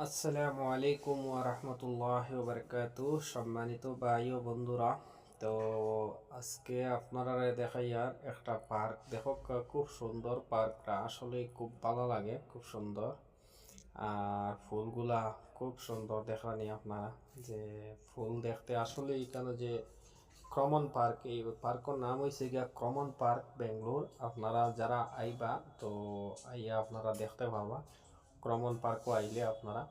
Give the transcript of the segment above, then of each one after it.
আসসালামু আলাইকুম ওয়া রাহমাতুল্লাহি ওয়া বারাকাতুহু। সম্মানিত ভাই ও বন্ধুরা, তো আজকে আপনারা দেখাইয়ার একটা পার্ক দেখো, খুব সুন্দর পার্কটা, আসলে খুব ভালো লাগে, খুব সুন্দর। আর ফুলগুলা খুব সুন্দর দেখানি আপনারা, যে ফুল দেখতে আসলে এখানে যে ক্রমন পার্ক, এই পার্কের নাম হয়েছে গিয়া ক্রমন পার্ক বেঙ্গলোর। আপনারা যারা আইবা, তো আইয়া আপনারা দেখতে পারবা। ক্রমন পার্কও আইলে আপনারা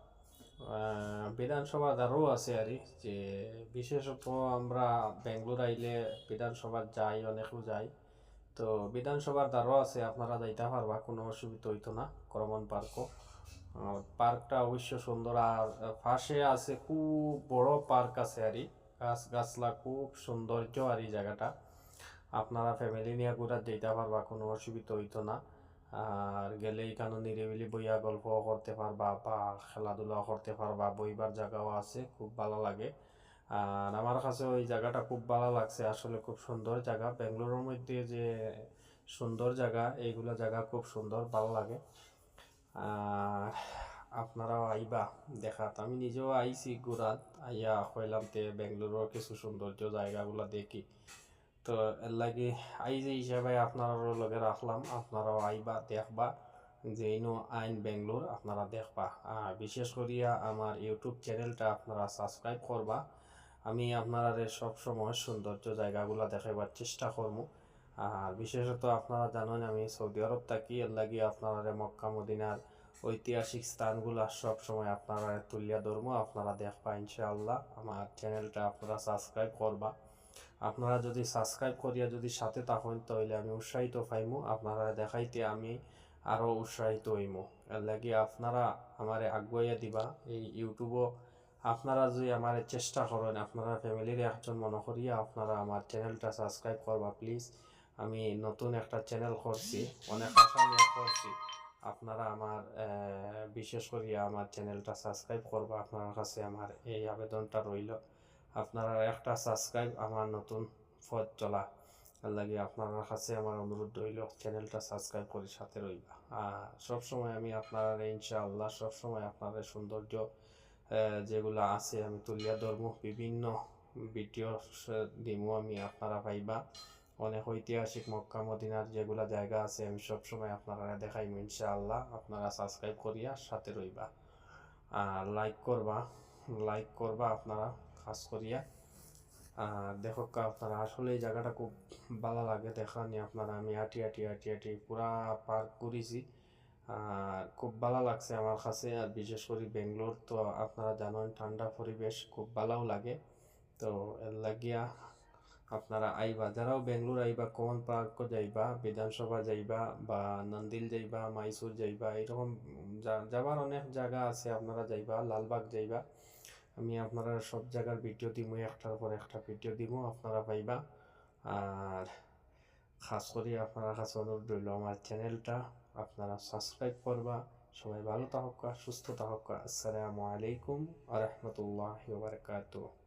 বিধানসভা দ্বারও আছে আর যে বিশেষত আমরা বেঙ্গলোর আইলে বিধানসভা যাই, অনেকেও যাই। তো বিধানসভার দ্বারও আছে, আপনারা যাইতে পারবা, কোনো অসুবিধা হইতো না। ক্রমন পার্কও পার্কটা অবশ্য সুন্দর। আর পাশে আছে খুব বড় পার্ক আছে আর গাছ গাছলা খুব সৌন্দর্য আর এই জায়গাটা। আপনারা ফ্যামিলি নিয়ে ঘুরা যেতে পারবা, কোনো অসুবিধা হইতো না। আর গেলে এখানে নিরিবিলি বইয়া গল্প করতে পারবা বা খেলাধুলা করতে পারবা, বইবার জায়গাও আছে, খুব ভালো লাগে। আর আমার কাছে ওই জায়গাটা খুব ভালো লাগছে, আসলে খুব সুন্দর জায়গা। বেঙ্গলোরের মধ্যে যে সুন্দর জায়গা, এইগুলো জায়গা খুব সুন্দর, ভালো লাগে। আর আপনারাও আইবা দেখাত, আমি নিজেও আইছি ঘুরাত, আইয়া হইলাম তে বেঙ্গলোরের কিছু সৌন্দর্য জায়গাগুলো দেখি। তো এর লাগে যে হিসাবে আপনারও লগে রাখলাম, আপনারাও আইবা দেখবা, যে ইনো আইন বেঙ্গলোর আপনারা দেখবা। আর বিশেষ করিয়া আমার ইউটিউব চ্যানেলটা আপনারা সাবস্ক্রাইব করবা। আমি আপনারা সবসময় সৌন্দর্য জায়গাগুলো দেখাবার চেষ্টা করবো। আর বিশেষত আপনারা জানেন আমি সৌদি আরব থাকি, এর লাগে আপনারা মক্কা মদিনার ঐতিহাসিক স্থানগুলো সবসময় আপনারা তুলিয়া ধরবো, আপনারা দেখবা ইনশাআল্লাহ। আমার চ্যানেলটা আপনারা সাবস্ক্রাইব করবা। আপনারা যদি সাবস্ক্রাইব করিয়া যদি সাথে থাকেন, তাহলে আমি উৎসাহিত পাইমু, আপনারা দেখাইতে আমি আরও উৎসাহিত হইমু। এর লাগে আপনারা আমারে আগুয়াইয়া দিবা। এই ইউটিউবও আপনারা যদি আমার চেষ্টা করেন, আপনারা ফ্যামিলির একজন মনে করিয়া আপনারা আমার চ্যানেলটা সাবস্ক্রাইব করবা প্লিজ। আমি নতুন একটা চ্যানেল করছি, অনেক আশা নিয়ে করছি। আপনারা আমার বিশেষ করিয়া আমার চ্যানেলটা সাবস্ক্রাইব করবা, আপনার কাছে আমার এই আবেদনটা রইল। আপনারা একটা সাবস্ক্রাইব আমার নতুন পথ চলা, এর লাগে আপনার কাছে আমার অনুরোধ রইল, চ্যানেলটা সাবস্ক্রাইব করে সাথে রইবা। আর সবসময় আমি আপনারা ইনশাআল্লাহ সবসময় আপনাদের সৌন্দর্য যেগুলো আছে আমি তুলিয়া ধরবো, বিভিন্ন ভিডিও দিমু আমি, আপনারা পাইবা। অনেক ঐতিহাসিক মক্কা মদিনার যেগুলা জায়গা আছে আমি সবসময় আপনারা দেখাইমু ইনশাআল্লাহ। আপনারা সাবস্ক্রাইব করিয়া সাথে রইবা। আর লাইক করবা আপনারা খাস করিয়া। আর দেখো আপনারা আসলে এই জায়গাটা খুব ভালো লাগে দেখানি আপনারা। আমি হাঁটি পুরা পার্ক ঘুরেছি, আর খুব ভালো লাগছে আমার কাছে। আর বিশেষ করে বেঙ্গলোর তো আপনারা জানেন ঠান্ডা পরিবেশ, খুব ভালোও লাগে। তো এর লাগিয়া আপনারা আইবা, যারাও বেঙ্গলোর আইবা, কমন পার্কও যাইবা, বিধানসভা যাইবা, বা নন্দিল যাইবা, মাইসুর যাইবা, এরকম যাবার অনেক জায়গা আছে, আপনারা যাইবা, লালবাগ যাইবা। আমি আপনারা সব জায়গার ভিডিও দিব, একটার পর একটা ভিডিও দিব, আপনারা পাইবা। আর খাস করে আপনার কাছে অনুরোধ রইল আমার চ্যানেলটা আপনারা সাবস্ক্রাইব করবা। সবাই ভালো থাকুক, সুস্থ থাকুক। আসসালামু আলাইকুম ওয়া রাহমাতুল্লাহি ওয়া বারাকাতুহু।